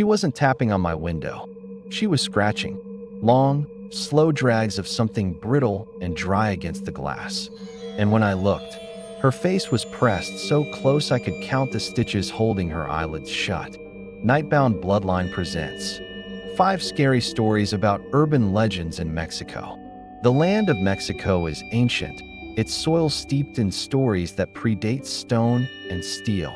She wasn't tapping on my window. She was scratching. Long, slow drags of something brittle and dry against the glass. And when I looked, her face was pressed so close I could count the stitches holding her eyelids shut. Nightbound Bloodline presents 5 scary stories about urban legends in Mexico. The land of Mexico is ancient, its soil steeped in stories that predate stone and steel.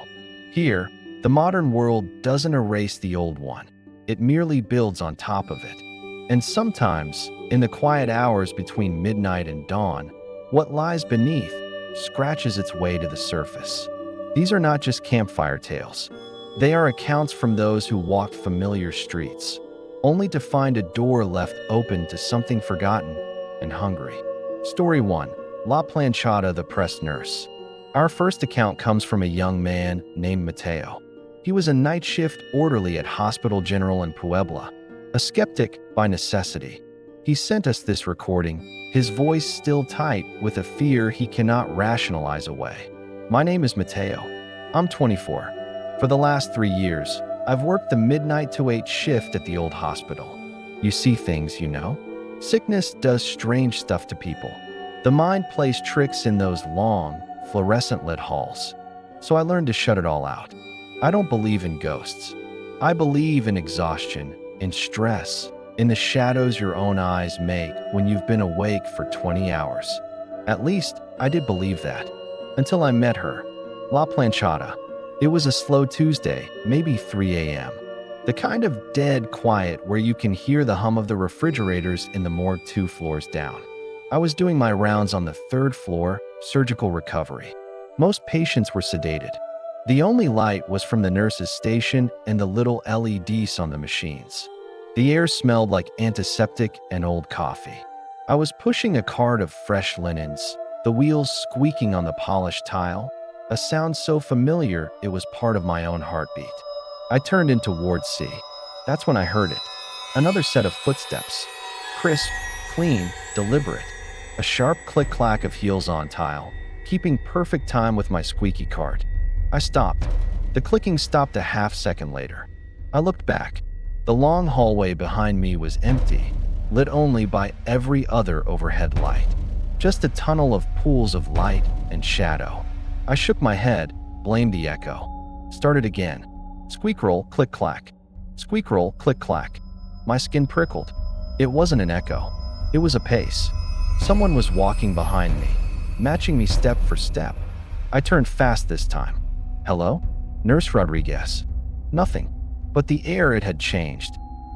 Here, the modern world doesn't erase the old one. It merely builds on top of it. And sometimes, in the quiet hours between midnight and dawn, what lies beneath scratches its way to the surface. These are not just campfire tales. They are accounts from those who walked familiar streets, only to find a door left open to something forgotten and hungry. Story 1. La Planchada, the press nurse. Our first account comes from a young man named Mateo. He was a night shift orderly at Hospital General in Puebla, a skeptic by necessity. He sent us this recording, his voice still tight with a fear he cannot rationalize away. My name is Mateo. I'm 24. For the last 3 years, I've worked the midnight to 8 shift at the old hospital. You see things, you know? Sickness does strange stuff to people. The mind plays tricks in those long, fluorescent-lit halls. So I learned to shut it all out. I don't believe in ghosts. I believe in exhaustion, in stress, in the shadows your own eyes make when you've been awake for 20 hours. At least, I did believe that. Until I met her. La Planchada. It was a slow Tuesday, maybe 3 a.m. The kind of dead quiet where you can hear the hum of the refrigerators in the morgue 2 floors down. I was doing my rounds on the 3rd floor, surgical recovery. Most patients were sedated. The only light was from the nurse's station and the little LEDs on the machines. The air smelled like antiseptic and old coffee. I was pushing a cart of fresh linens, the wheels squeaking on the polished tile, a sound so familiar it was part of my own heartbeat. I turned into Ward C. That's when I heard it. Another set of footsteps. Crisp, clean, deliberate. A sharp click-clack of heels on tile, keeping perfect time with my squeaky cart. I stopped. The clicking stopped a half-second later. I looked back. The long hallway behind me was empty, lit only by every other overhead light. Just a tunnel of pools of light and shadow. I shook my head, blamed the echo. Started again. Squeak roll, click clack. Squeak roll, click clack. My skin prickled. It wasn't an echo. It was a pace. Someone was walking behind me, matching me step for step. I turned fast this time. Hello? Nurse Rodriguez. Nothing. But the air, it had changed.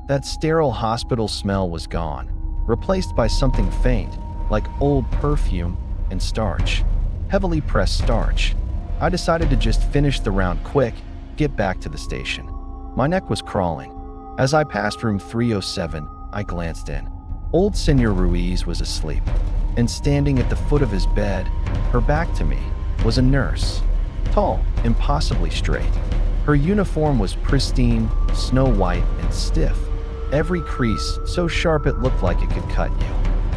That sterile hospital smell was gone, replaced by something faint, like old perfume and starch. Heavily pressed starch. I decided to just finish the round quick, get back to the station. My neck was crawling. As I passed room 307, I glanced in. Old Senor Ruiz was asleep, and standing at the foot of his bed, her back to me, was a nurse. Tall, impossibly straight. Her uniform was pristine, snow white, and stiff. Every crease so sharp it looked like it could cut you.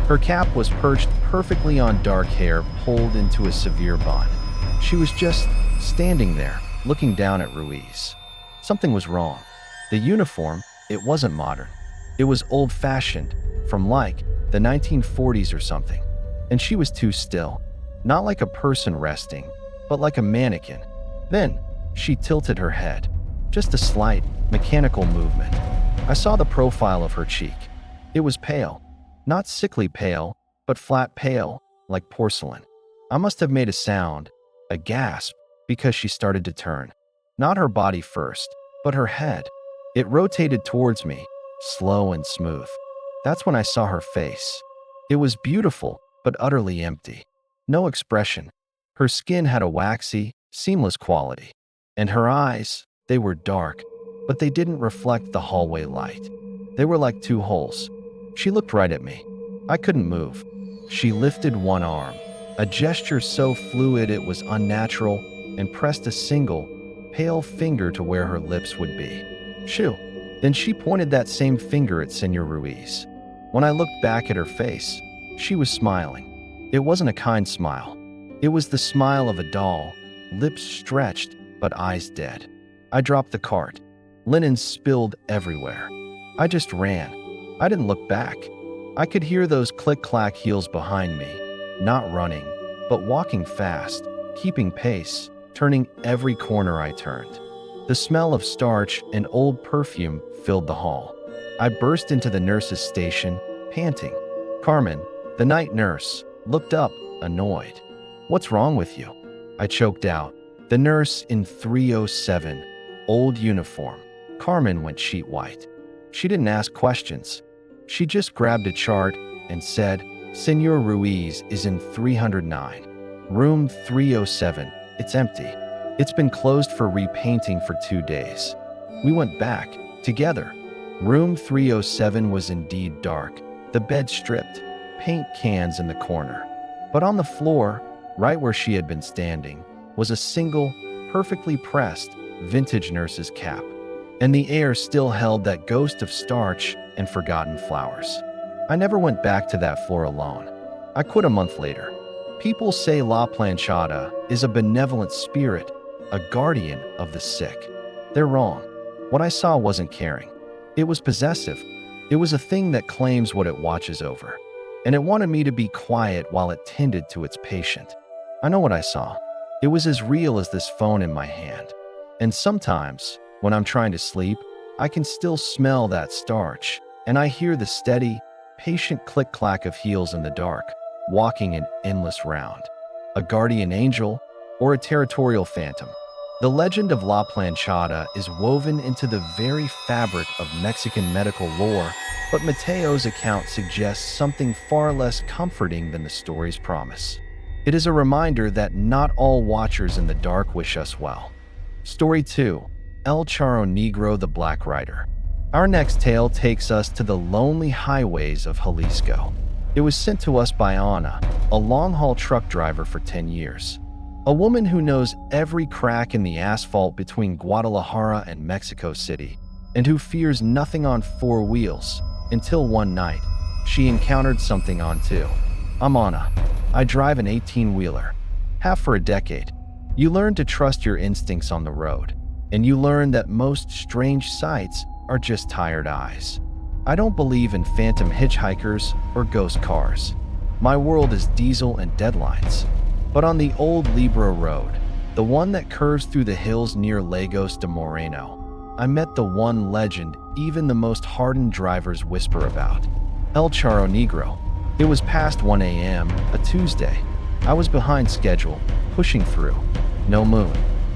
Her cap was perched perfectly on dark hair pulled into a severe bun. She was just standing there, looking down at Ruiz. Something was wrong. The uniform, it wasn't modern. It was old-fashioned, from like the 1940s or something. And she was too still. Not like a person resting, but like a mannequin. Then, she tilted her head. Just a slight, mechanical movement. I saw the profile of her cheek. It was pale. Not sickly pale, but flat pale, like porcelain. I must have made a sound, a gasp, because she started to turn. Not her body first, but her head. It rotated towards me, slow and smooth. That's when I saw her face. It was beautiful, but utterly empty. No expression. Her skin had a waxy, seamless quality. And her eyes, they were dark, but they didn't reflect the hallway light. They were like 2 holes. She looked right at me. I couldn't move. She lifted one arm, a gesture so fluid it was unnatural, and pressed a single, pale finger to where her lips would be. Shoo. Then she pointed that same finger at Senor Ruiz. When I looked back at her face, she was smiling. It wasn't a kind smile. It was the smile of a doll, lips stretched, but eyes dead. I dropped the cart. Linen spilled everywhere. I just ran. I didn't look back. I could hear those click-clack heels behind me, not running, but walking fast, keeping pace, turning every corner I turned. The smell of starch and old perfume filled the hall. I burst into the nurse's station, panting. Carmen, the night nurse, looked up, annoyed. "What's wrong with you?" I choked out. The nurse in 307, old uniform. Carmen went sheet white. She didn't ask questions. She just grabbed a chart and said, "Senor Ruiz is in 309. Room 307. It's empty. It's been closed for repainting for 2 days." We went back, together. Room 307 was indeed dark, the bed stripped, paint cans in the corner. But on the floor, right where she had been standing, was a single, perfectly pressed, vintage nurse's cap. And the air still held that ghost of starch and forgotten flowers. I never went back to that floor alone. I quit a month later. People say La Planchada is a benevolent spirit, a guardian of the sick. They're wrong. What I saw wasn't caring. It was possessive. It was a thing that claims what it watches over. And it wanted me to be quiet while it tended to its patient. I know what I saw. It was as real as this phone in my hand. And sometimes, when I'm trying to sleep, I can still smell that starch, and I hear the steady, patient click-clack of heels in the dark, walking an endless round. A guardian angel or a territorial phantom. The legend of La Planchada is woven into the very fabric of Mexican medical lore, but Mateo's account suggests something far less comforting than the story's promise. It is a reminder that not all watchers in the dark wish us well. Story 2. El Charro Negro the Black Rider. Our next tale takes us to the lonely highways of Jalisco. It was sent to us by Ana, a long-haul truck driver for 10 years. A woman who knows every crack in the asphalt between Guadalajara and Mexico City, and who fears nothing on 4 wheels, until one night, she encountered something on 2. I'm Ana. I drive an 18-wheeler. Have for a decade. You learn to trust your instincts on the road, and you learn that most strange sights are just tired eyes. I don't believe in phantom hitchhikers or ghost cars. My world is diesel and deadlines. But on the old Libra Road, the one that curves through the hills near Lagos de Moreno, I met the one legend even the most hardened drivers whisper about. El Charro Negro. It was past 1 a.m., a Tuesday. I was behind schedule, pushing through. No moon.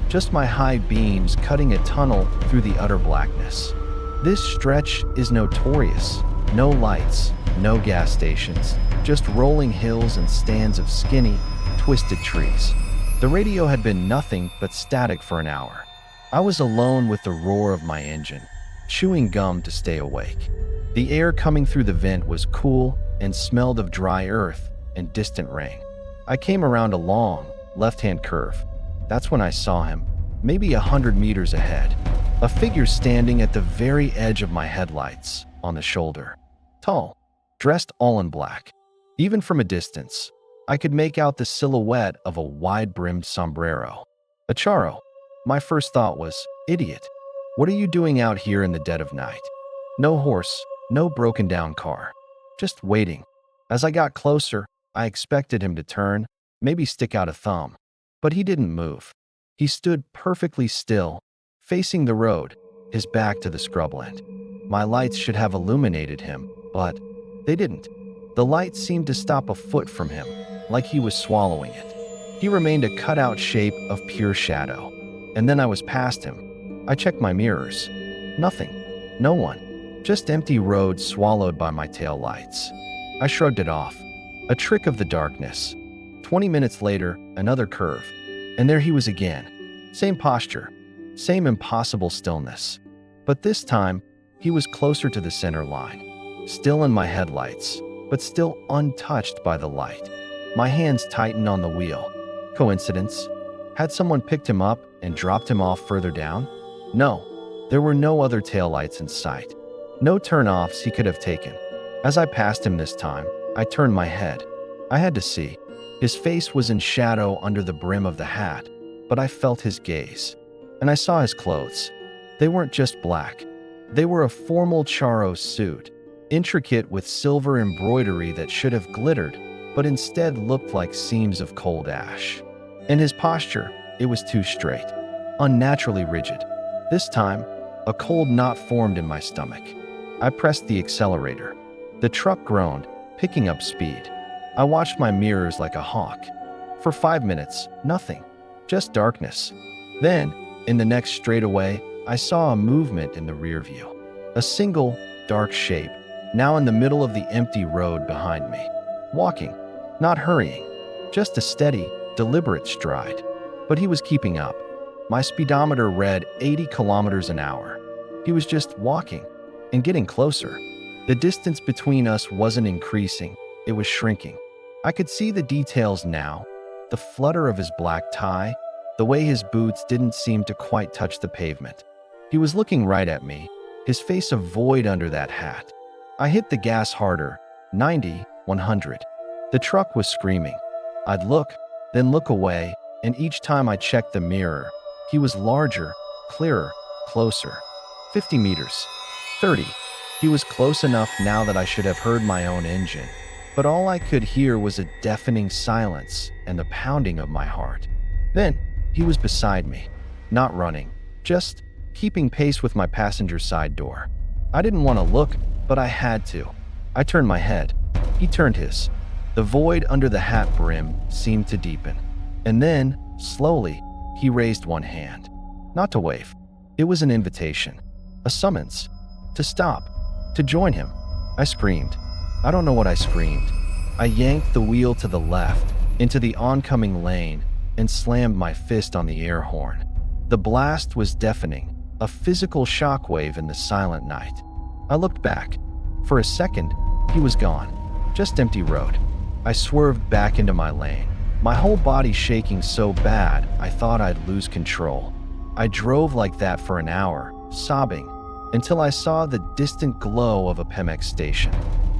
Just my high beams cutting a tunnel through the utter blackness. This stretch is notorious. No lights, no gas stations, just rolling hills and stands of skinny, twisted trees. The radio had been nothing but static for an hour. I was alone with the roar of my engine, chewing gum to stay awake. The air coming through the vent was cool and smelled of dry earth and distant rain. I came around a long, left-hand curve. That's when I saw him, maybe 100 meters ahead. A figure standing at the very edge of my headlights, on the shoulder. Tall, dressed all in black. Even from a distance, I could make out the silhouette of a wide-brimmed sombrero. A charro. My first thought was, idiot. What are you doing out here in the dead of night? No horse, no broken-down car. Just waiting. As I got closer, I expected him to turn, maybe stick out a thumb. But he didn't move. He stood perfectly still, facing the road, his back to the scrubland. My lights should have illuminated him, but they didn't. The light seemed to stop a foot from him, like he was swallowing it. He remained a cutout shape of pure shadow. And then I was past him. I checked my mirrors. Nothing. No one. Just empty road swallowed by my tail lights. I shrugged it off. A trick of the darkness. 20 minutes later, another curve. And there he was again. Same posture. Same impossible stillness. But this time, he was closer to the center line. Still in my headlights, but still untouched by the light. My hands tightened on the wheel. Coincidence? Had someone picked him up and dropped him off further down? No. There were no other taillights in sight. No turn-offs he could have taken. As I passed him this time, I turned my head. I had to see. His face was in shadow under the brim of the hat, but I felt his gaze. And I saw his clothes. They weren't just black. They were a formal Charo suit, intricate with silver embroidery that should have glittered, but instead looked like seams of cold ash. And his posture, it was too straight, unnaturally rigid. This time, a cold knot formed in my stomach. I pressed the accelerator. The truck groaned, picking up speed. I watched my mirrors like a hawk. For 5 minutes, nothing, just darkness. Then, in the next straightaway, I saw a movement in the rear view. A single, dark shape, now in the middle of the empty road behind me. Walking, not hurrying, just a steady, deliberate stride. But he was keeping up. My speedometer read 80 kilometers an hour. He was just walking and getting closer. The distance between us wasn't increasing, it was shrinking. I could see the details now, the flutter of his black tie, the way his boots didn't seem to quite touch the pavement. He was looking right at me, his face a void under that hat. I hit the gas harder, 90, 100. The truck was screaming. I'd look, then look away, and each time I checked the mirror, he was larger, clearer, closer. 50 meters. 30. He was close enough now that I should have heard my own engine. But all I could hear was a deafening silence and the pounding of my heart. Then, he was beside me, not running, just keeping pace with my passenger side door. I didn't want to look, but I had to. I turned my head. He turned his. The void under the hat brim seemed to deepen. And then, slowly, he raised one hand. Not to wave. It was an invitation, a summons, to stop, to join him. I screamed. I don't know what I screamed. I yanked the wheel to the left, into the oncoming lane, and slammed my fist on the air horn. The blast was deafening, a physical shockwave in the silent night. I looked back. For a second, he was gone. Just empty road. I swerved back into my lane, my whole body shaking so bad I thought I'd lose control. I drove like that for an hour, sobbing, until I saw the distant glow of a Pemex station.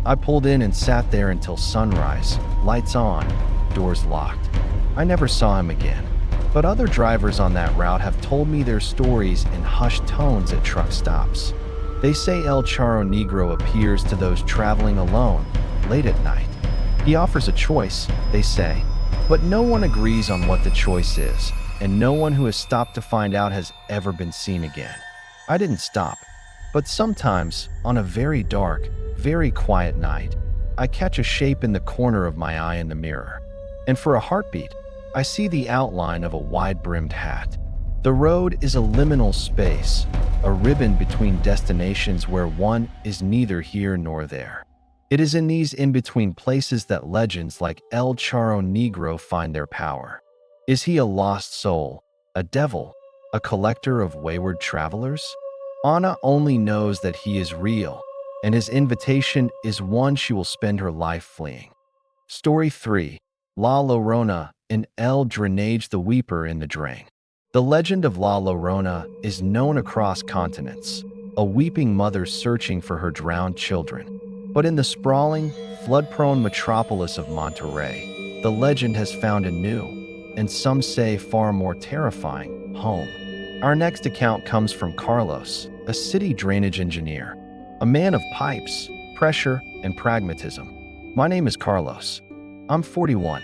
I pulled in and sat there until sunrise, lights on, doors locked. I never saw him again, but other drivers on that route have told me their stories in hushed tones at truck stops. They say El Charro Negro appears to those traveling alone, late at night. He offers a choice, they say, but no one agrees on what the choice is, and no one who has stopped to find out has ever been seen again. I didn't stop, but sometimes, on a very dark, very quiet night, I catch a shape in the corner of my eye in the mirror, and for a heartbeat, I see the outline of a wide-brimmed hat. The road is a liminal space, a ribbon between destinations where one is neither here nor there. It is in these in-between places that legends like El Charro Negro find their power. Is he a lost soul, a devil, a collector of wayward travelers? Ana only knows that he is real, and his invitation is one she will spend her life fleeing. Story 3. La Llorona in El Drainage, the Weeper in the Drain. The legend of La Llorona is known across continents, a weeping mother searching for her drowned children. But in the sprawling, flood-prone metropolis of Monterrey, the legend has found a new, and some say far more terrifying, home. Our next account comes from Carlos, a city drainage engineer, a man of pipes, pressure, and pragmatism. My name is Carlos. I'm 41.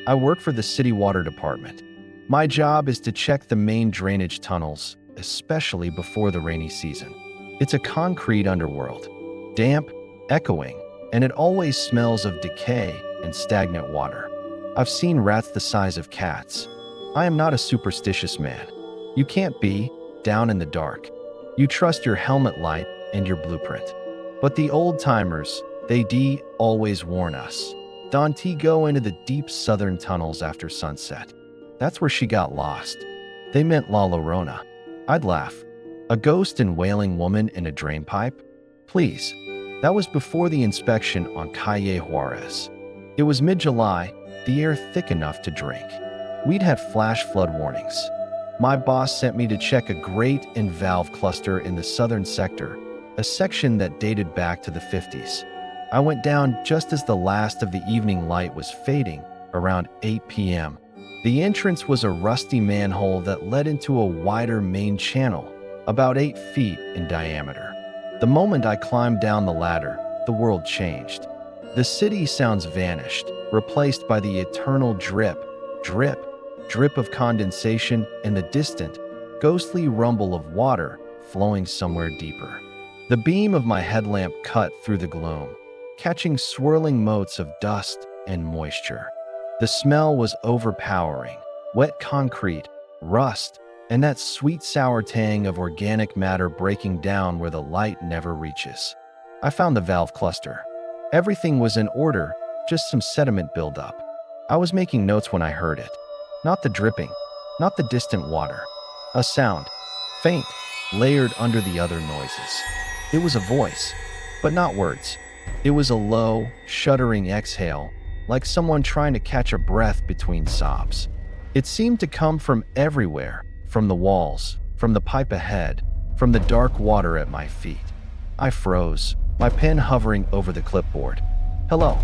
I work for the city water department. My job is to check the main drainage tunnels, especially before the rainy season. It's a concrete underworld, damp, echoing, and it always smells of decay and stagnant water. I've seen rats the size of cats. I am not a superstitious man. You can't be, down in the dark. You trust your helmet light and your blueprint. But the old-timers, they always warn us. Don't go into the deep southern tunnels after sunset. That's where she got lost. They meant La Llorona. I'd laugh. A ghost and wailing woman in a drain pipe? Please. That was before the inspection on Calle Juarez. It was mid-July, the air thick enough to drink. We'd had flash flood warnings. My boss sent me to check a grate and valve cluster in the southern sector, a section that dated back to the 50s. I went down just as the last of the evening light was fading, around 8 p.m. The entrance was a rusty manhole that led into a wider main channel, about 8 feet in diameter. The moment I climbed down the ladder, the world changed. The city sounds vanished, replaced by the eternal drip, drip, drip of condensation and the distant, ghostly rumble of water flowing somewhere deeper. The beam of my headlamp cut through the gloom, catching swirling motes of dust and moisture. The smell was overpowering: wet concrete, rust, and that sweet sour tang of organic matter breaking down where the light never reaches. I found the valve cluster. Everything was in order, just some sediment buildup. I was making notes when I heard it. Not the dripping, not the distant water. A sound, faint, layered under the other noises. It was a voice, but not words. It was a low, shuddering exhale, like someone trying to catch a breath between sobs. It seemed to come from everywhere, from the walls, from the pipe ahead, from the dark water at my feet. I froze, my pen hovering over the clipboard. "Hello."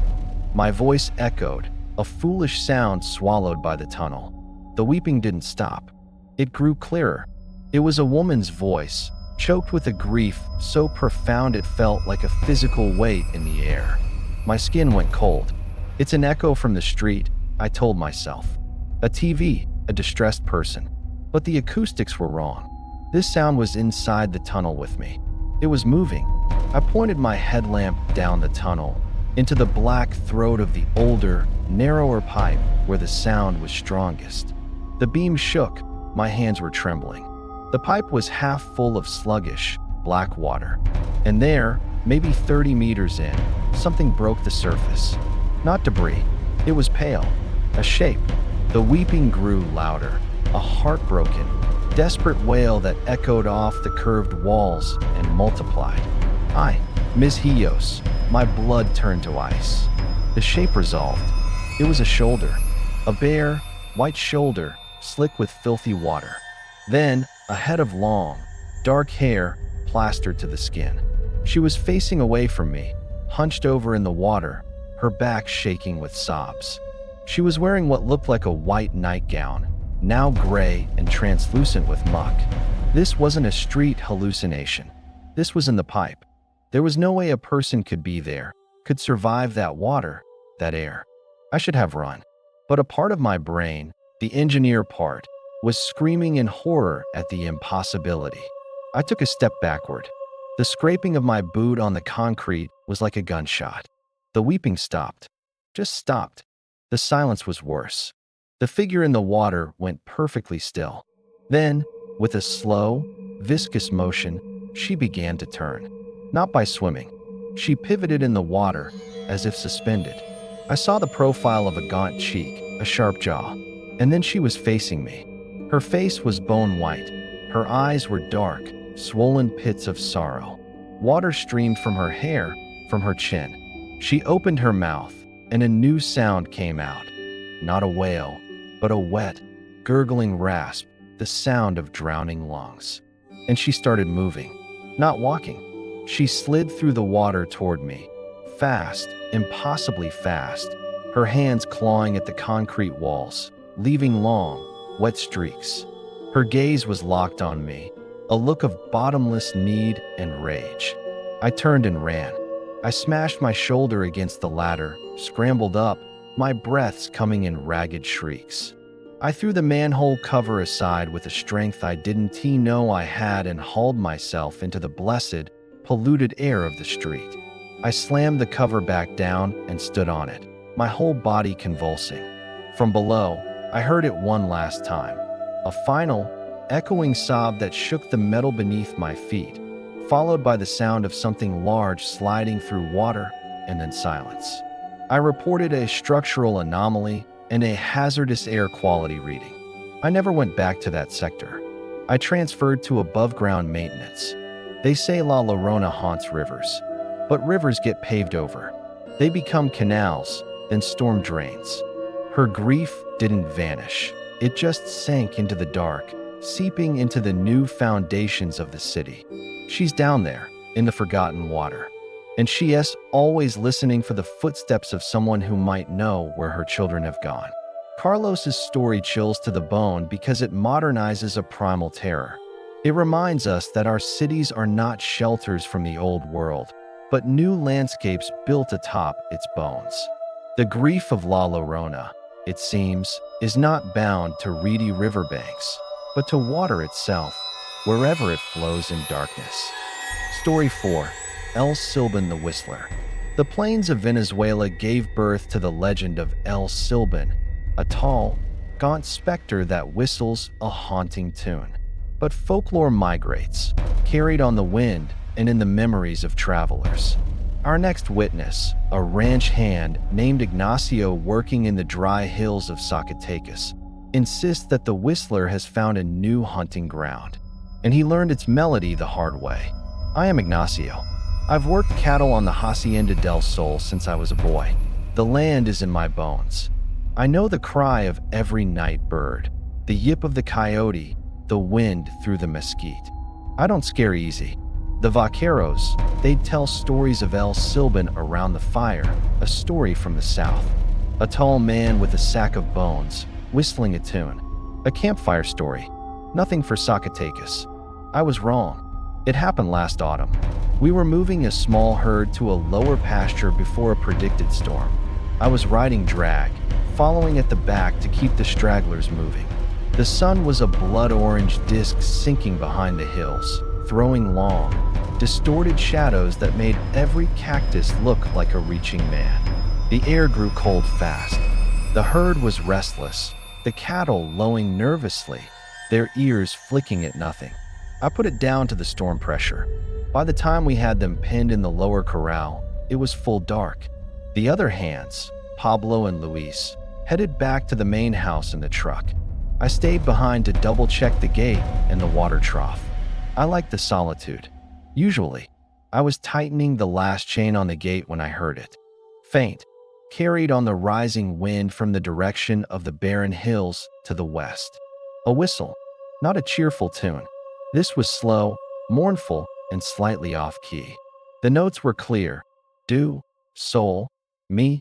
My voice echoed, a foolish sound swallowed by the tunnel. The weeping didn't stop. It grew clearer. It was a woman's voice, choked with a grief so profound it felt like a physical weight in the air. My skin went cold. "It's an echo from the street," I told myself. A TV, a distressed person. But the acoustics were wrong. This sound was inside the tunnel with me. It was moving. I pointed my headlamp down the tunnel, into the black throat of the older, narrower pipe where the sound was strongest. The beam shook. My hands were trembling. The pipe was half full of sluggish, black water. And there, maybe 30 meters in, something broke the surface. Not debris. It was pale. A shape. The weeping grew louder. A heartbroken, desperate wail that echoed off the curved walls and multiplied. Ms. Hios. My blood turned to ice. The shape resolved. It was a shoulder. A bare, white shoulder, slick with filthy water. Then, a head of long, dark hair plastered to the skin. She was facing away from me, hunched over in the water, her back shaking with sobs. She was wearing what looked like a white nightgown, now gray and translucent with muck. This wasn't a street hallucination. This was in the pipe. There was no way a person could be there, could survive that water, that air. I should have run. But a part of my brain, the engineer part, was screaming in horror at the impossibility. I took a step backward. The scraping of my boot on the concrete was like a gunshot. The weeping stopped. Just stopped. The silence was worse. The figure in the water went perfectly still. Then, with a slow, viscous motion, she began to turn. Not by swimming. She pivoted in the water, as if suspended. I saw the profile of a gaunt cheek, a sharp jaw, and then she was facing me. Her face was bone white. Her eyes were dark, swollen pits of sorrow. Water streamed from her hair, from her chin. She opened her mouth, and a new sound came out. Not a wail, but a wet, gurgling rasp, the sound of drowning lungs. And she started moving, not walking. She slid through the water toward me, fast, impossibly fast, her hands clawing at the concrete walls, leaving long, wet streaks. Her gaze was locked on me, a look of bottomless need and rage. I turned and ran. I smashed my shoulder against the ladder, scrambled up, my breaths coming in ragged shrieks. I threw the manhole cover aside with a strength I didn't know I had and hauled myself into the blessed, polluted air of the street. I slammed the cover back down and stood on it, my whole body convulsing. From below, I heard it one last time, a final, echoing sob that shook the metal beneath my feet, followed by the sound of something large sliding through water, and then silence. I reported a structural anomaly and a hazardous air quality reading. I never went back to that sector. I transferred to above-ground maintenance. They say La Llorona haunts rivers, but rivers get paved over. They become canals, then storm drains. Her grief didn't vanish. It just sank into the dark, seeping into the new foundations of the city. She's down there, in the forgotten water. And she is always listening for the footsteps of someone who might know where her children have gone. Carlos's story chills to the bone because it modernizes a primal terror. It reminds us that our cities are not shelters from the old world, but new landscapes built atop its bones. The grief of La Llorona, it seems, is not bound to reedy riverbanks, but to water itself, wherever it flows in darkness. Story 4. El Silban the Whistler. The plains of Venezuela gave birth to the legend of El Silban, a tall, gaunt specter that whistles a haunting tune. But folklore migrates, carried on the wind and in the memories of travelers. Our next witness, a ranch hand named Ignacio working in the dry hills of Zacatecas, insists that the whistler has found a new hunting ground, and he learned its melody the hard way. I am Ignacio. I've worked cattle on the Hacienda del Sol since I was a boy. The land is in my bones. I know the cry of every night bird, the yip of the coyote, the wind through the mesquite. I don't scare easy. The vaqueros, they'd tell stories of El Silban around the fire, a story from the south. A tall man with a sack of bones, whistling a tune. A campfire story. Nothing for Zacatecas. I was wrong. It happened last autumn. We were moving a small herd to a lower pasture before a predicted storm. I was riding drag, following at the back to keep the stragglers moving. The sun was a blood-orange disk sinking behind the hills, throwing long, distorted shadows that made every cactus look like a reaching man. The air grew cold fast. The herd was restless, the cattle lowing nervously, their ears flicking at nothing. I put it down to the storm pressure. By the time we had them pinned in the lower corral, it was full dark. The other hands, Pablo and Luis, headed back to the main house in the truck. I stayed behind to double-check the gate and the water trough. I liked the solitude. Usually, I was tightening the last chain on the gate when I heard it. Faint, carried on the rising wind from the direction of the barren hills to the west. A whistle, not a cheerful tune. This was slow, mournful, and slightly off-key. The notes were clear. Do, sol, mi,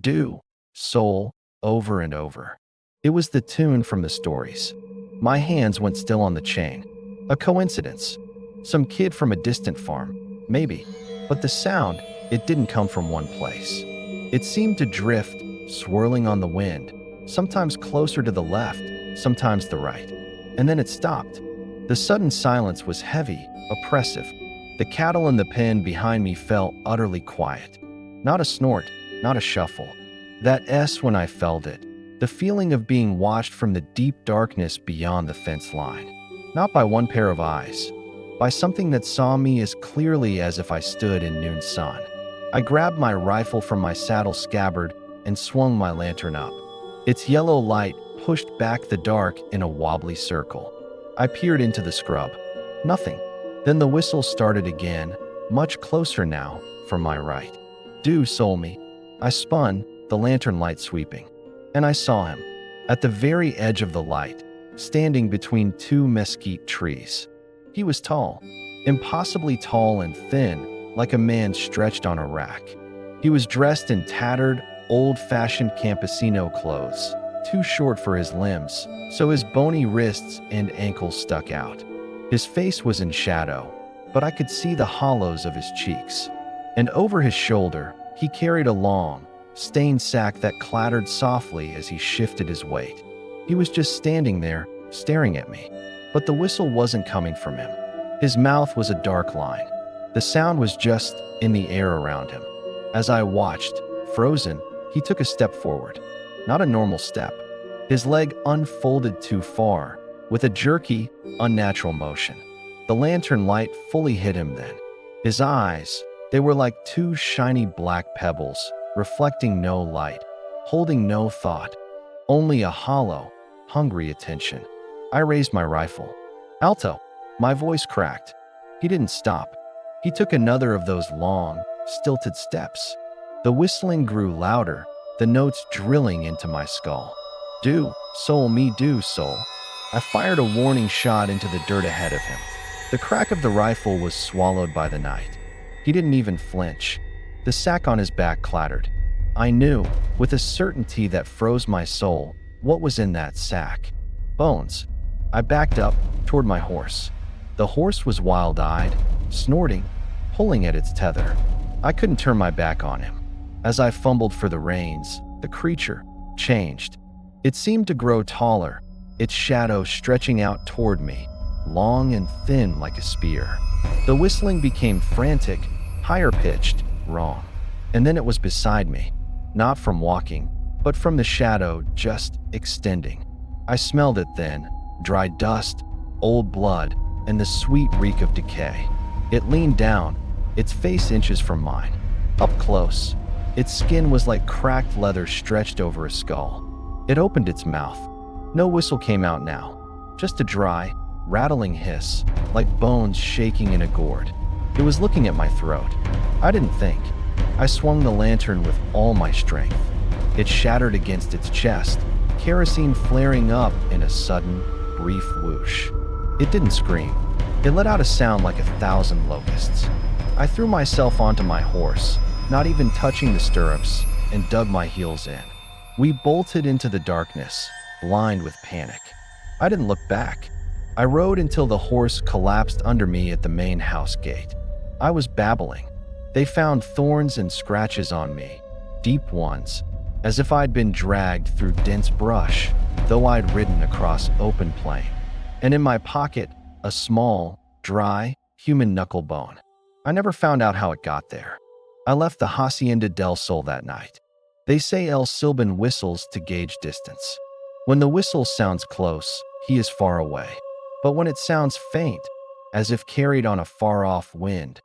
do, sol, over and over. It was the tune from the stories. My hands went still on the chain. A coincidence. Some kid from a distant farm, maybe. But the sound, it didn't come from one place. It seemed to drift, swirling on the wind, sometimes closer to the left, sometimes the right. And then it stopped. The sudden silence was heavy, oppressive. The cattle in the pen behind me fell utterly quiet. Not a snort, not a shuffle. That S when I felt it. The feeling of being watched from the deep darkness beyond the fence line. Not by one pair of eyes, by something that saw me as clearly as if I stood in noon sun. I grabbed my rifle from my saddle scabbard and swung my lantern up. Its yellow light pushed back the dark in a wobbly circle. I peered into the scrub. Nothing. Then the whistle started again, much closer now, from my right. Do, sol me. I spun, the lantern light sweeping. And I saw him, at the very edge of the light, standing between two mesquite trees. He was tall, impossibly tall and thin, like a man stretched on a rack. He was dressed in tattered, old-fashioned campesino clothes, too short for his limbs, so his bony wrists and ankles stuck out. His face was in shadow, but I could see the hollows of his cheeks. And over his shoulder, he carried a long, stained sack that clattered softly as he shifted his weight. He was just standing there, staring at me. But the whistle wasn't coming from him. His mouth was a dark line. The sound was just in the air around him. As I watched, frozen, he took a step forward. Not a normal step. His leg unfolded too far, with a jerky, unnatural motion. The lantern light fully hit him then. His eyes, they were like two shiny black pebbles, reflecting no light, holding no thought, only a hollow, hungry attention. I raised my rifle. Alto! My voice cracked. He didn't stop. He took another of those long, stilted steps. The whistling grew louder, the notes drilling into my skull. Do, sol me do, sol. I fired a warning shot into the dirt ahead of him. The crack of the rifle was swallowed by the night. He didn't even flinch. The sack on his back clattered. I knew, with a certainty that froze my soul, what was in that sack. Bones. I backed up, toward my horse. The horse was wild-eyed, snorting, pulling at its tether. I couldn't turn my back on him. As I fumbled for the reins, the creature changed. It seemed to grow taller, its shadow stretching out toward me, long and thin like a spear. The whistling became frantic, higher-pitched, wrong. And then it was beside me, not from walking, but from the shadow just extending. I smelled it then, dry dust, old blood, and the sweet reek of decay. It leaned down, its face inches from mine. Up close, its skin was like cracked leather stretched over a skull. It opened its mouth. No whistle came out now, just a dry, rattling hiss, like bones shaking in a gourd. It was looking at my throat. I didn't think. I swung the lantern with all my strength. It shattered against its chest, kerosene flaring up in a sudden, brief whoosh. It didn't scream. It let out a sound like 1,000 locusts. I threw myself onto my horse, not even touching the stirrups, and dug my heels in. We bolted into the darkness, blind with panic. I didn't look back. I rode until the horse collapsed under me at the main house gate. I was babbling. They found thorns and scratches on me, deep ones, as if I'd been dragged through dense brush, though I'd ridden across open plain. And in my pocket, a small, dry, human knuckle bone. I never found out how it got there. I left the Hacienda del Sol that night. They say El Silban whistles to gauge distance. When the whistle sounds close, he is far away. But when it sounds faint, as if carried on a far-off wind,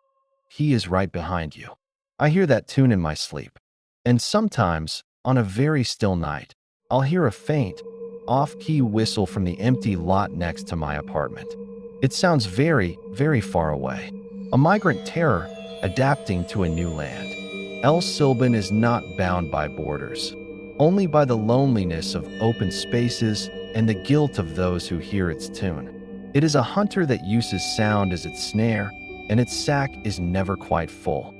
he is right behind you. I hear that tune in my sleep. And sometimes, on a very still night, I'll hear a faint, off-key whistle from the empty lot next to my apartment. It sounds very, very far away. A migrant terror adapting to a new land. El Silban is not bound by borders, only by the loneliness of open spaces and the guilt of those who hear its tune. It is a hunter that uses sound as its snare, and its sack is never quite full.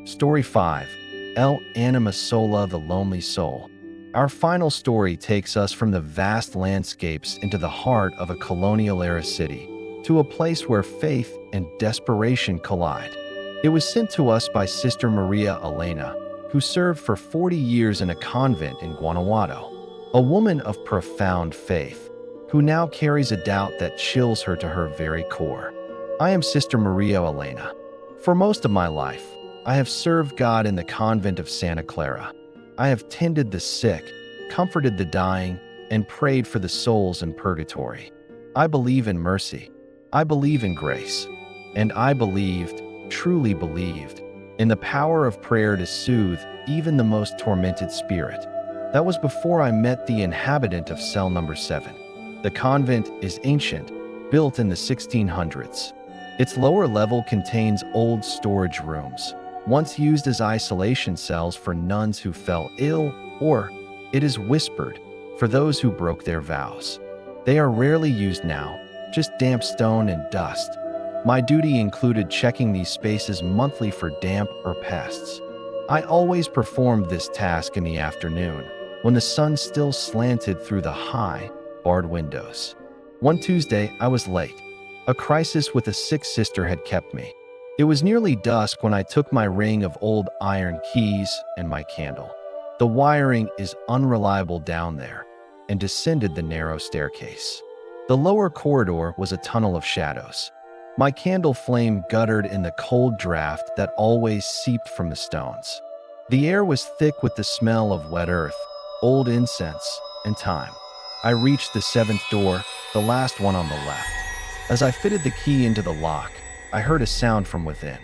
Story 5. El Anima Sola, the Lonely Soul. Our final story takes us from the vast landscapes into the heart of a colonial-era city, to a place where faith and desperation collide. It was sent to us by Sister Maria Elena, who served for 40 years in a convent in Guanajuato, a woman of profound faith, who now carries a doubt that chills her to her very core. I am Sister Maria Elena. For most of my life, I have served God in the convent of Santa Clara. I have tended the sick, comforted the dying, and prayed for the souls in purgatory. I believe in mercy. I believe in grace. And I believed, truly believed, in the power of prayer to soothe even the most tormented spirit. That was before I met the inhabitant of cell number 7. The convent is ancient, built in the 1600s. Its lower level contains old storage rooms, once used as isolation cells for nuns who fell ill, or, it is whispered, for those who broke their vows. They are rarely used now, just damp stone and dust. My duty included checking these spaces monthly for damp or pests. I always performed this task in the afternoon, when the sun still slanted through the high, barred windows. One Tuesday, I was late. A crisis with a sick sister had kept me. It was nearly dusk when I took my ring of old iron keys and my candle. The wiring is unreliable down there, and descended the narrow staircase. The lower corridor was a tunnel of shadows. My candle flame guttered in the cold draft that always seeped from the stones. The air was thick with the smell of wet earth, old incense, and time. I reached the 7th door, the last one on the left. As I fitted the key into the lock, I heard a sound from within.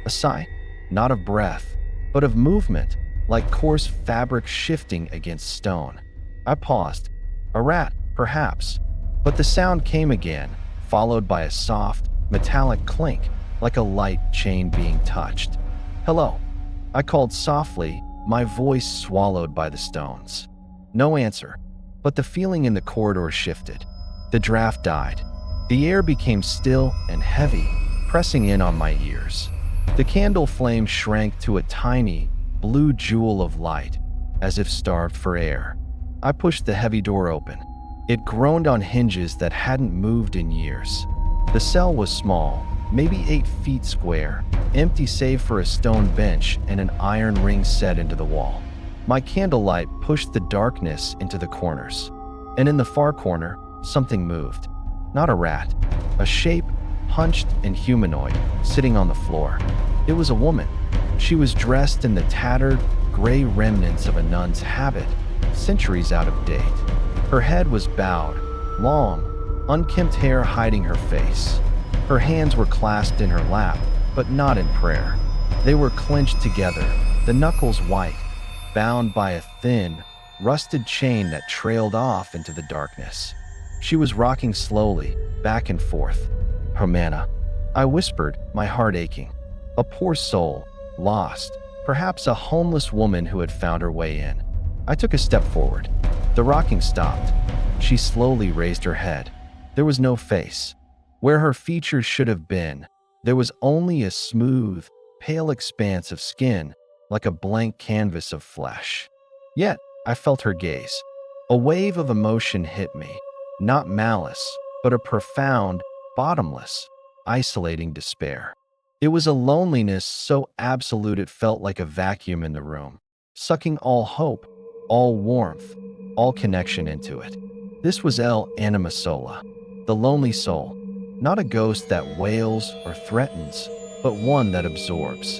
A sigh, not of breath, but of movement, like coarse fabric shifting against stone. I paused. A rat, perhaps. But the sound came again, followed by a soft, metallic clink, like a light chain being touched. "Hello," I called softly, my voice swallowed by the stones. No answer, but the feeling in the corridor shifted. The draft died. The air became still and heavy, pressing in on my ears. The candle flame shrank to a tiny, blue jewel of light, as if starved for air. I pushed the heavy door open. It groaned on hinges that hadn't moved in years. The cell was small, maybe 8 feet square, empty save for a stone bench and an iron ring set into the wall. My candlelight pushed the darkness into the corners. And in the far corner, something moved. Not a rat, a shape, hunched and humanoid, sitting on the floor. It was a woman. She was dressed in the tattered, gray remnants of a nun's habit, centuries out of date. Her head was bowed, long, unkempt hair hiding her face. Her hands were clasped in her lap, but not in prayer. They were clenched together, the knuckles white, bound by a thin, rusted chain that trailed off into the darkness. She was rocking slowly, back and forth. "Hermana," I whispered, my heart aching. A poor soul, lost, perhaps a homeless woman who had found her way in. I took a step forward. The rocking stopped. She slowly raised her head. There was no face. Where her features should have been, there was only a smooth, pale expanse of skin, like a blank canvas of flesh. Yet, I felt her gaze. A wave of emotion hit me. Not malice, but a profound, bottomless, isolating despair. It was a loneliness so absolute it felt like a vacuum in the room, sucking all hope, all warmth, all connection into it. This was El Anima Sola, the lonely soul, not a ghost that wails or threatens, but one that absorbs.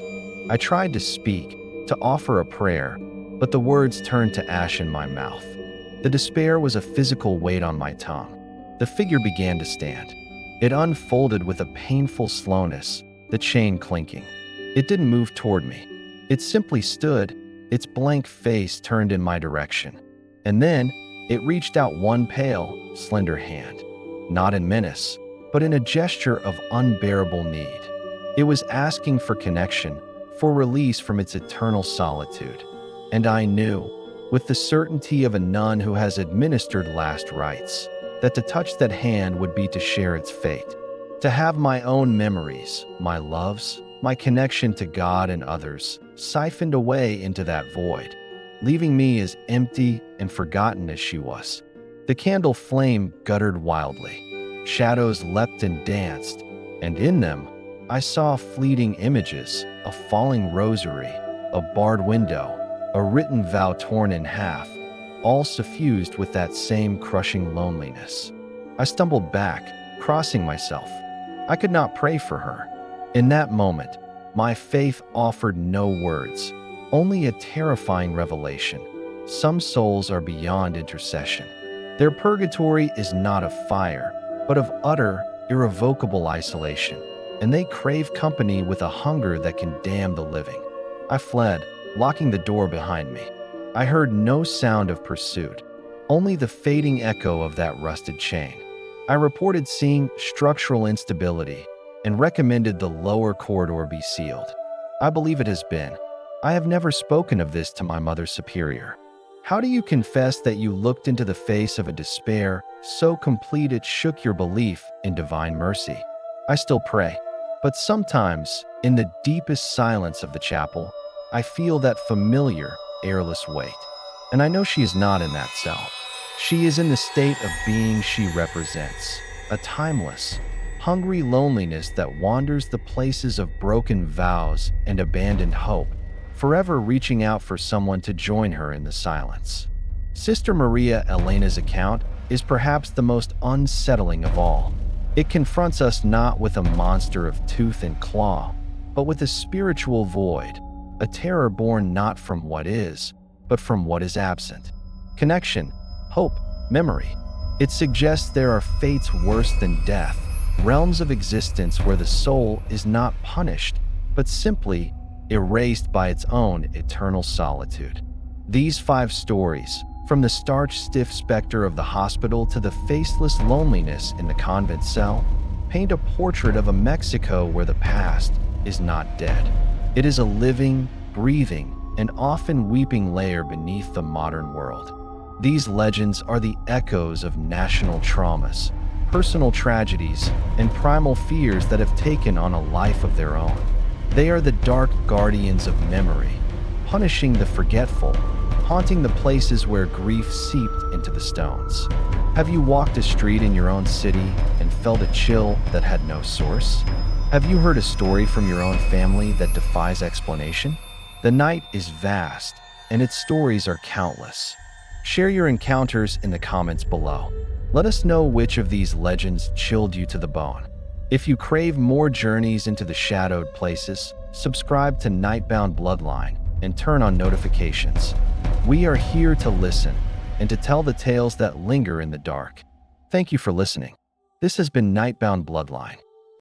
I tried to speak, to offer a prayer, but the words turned to ash in my mouth. The despair was a physical weight on my tongue. The figure began to stand. It unfolded with a painful slowness, the chain clinking. It didn't move toward me. It simply stood, its blank face turned in my direction. And then, it reached out one pale, slender hand. Not in menace, but in a gesture of unbearable need. It was asking for connection, for release from its eternal solitude. And I knew, with the certainty of a nun who has administered last rites, that to touch that hand would be to share its fate, to have my own memories, my loves, my connection to God and others, siphoned away into that void, leaving me as empty and forgotten as she was. The candle flame guttered wildly. Shadows leapt and danced, and in them, I saw fleeting images, a falling rosary, a barred window, a written vow torn in half, all suffused with that same crushing loneliness. I stumbled back, crossing myself. I could not pray for her. In that moment, my faith offered no words, only a terrifying revelation. Some souls are beyond intercession. Their purgatory is not of fire, but of utter, irrevocable isolation, and they crave company with a hunger that can damn the living. I fled, locking the door behind me. I heard no sound of pursuit, only the fading echo of that rusted chain. I reported seeing structural instability and recommended the lower corridor be sealed. I believe it has been. I have never spoken of this to my Mother Superior. How do you confess that you looked into the face of a despair so complete it shook your belief in divine mercy? I still pray, but sometimes, in the deepest silence of the chapel, I feel that familiar, airless weight. And I know she is not in that cell. She is in the state of being she represents, a timeless, hungry loneliness that wanders the places of broken vows and abandoned hope, forever reaching out for someone to join her in the silence. Sister Maria Elena's account is perhaps the most unsettling of all. It confronts us not with a monster of tooth and claw, but with a spiritual void, a terror born not from what is, but from what is absent. Connection, hope, memory. It suggests there are fates worse than death, realms of existence where the soul is not punished, but simply erased by its own eternal solitude. These 5 stories, from the starch-stiff specter of the hospital to the faceless loneliness in the convent cell, paint a portrait of a Mexico where the past is not dead. It is a living, breathing, and often weeping layer beneath the modern world. These legends are the echoes of national traumas, personal tragedies, and primal fears that have taken on a life of their own. They are the dark guardians of memory, punishing the forgetful, haunting the places where grief seeped into the stones. Have you walked a street in your own city and felt a chill that had no source? Have you heard a story from your own family that defies explanation? The night is vast, and its stories are countless. Share your encounters in the comments below. Let us know which of these legends chilled you to the bone. If you crave more journeys into the shadowed places, subscribe to Nightbound Bloodline and turn on notifications. We are here to listen and to tell the tales that linger in the dark. Thank you for listening. This has been Nightbound Bloodline.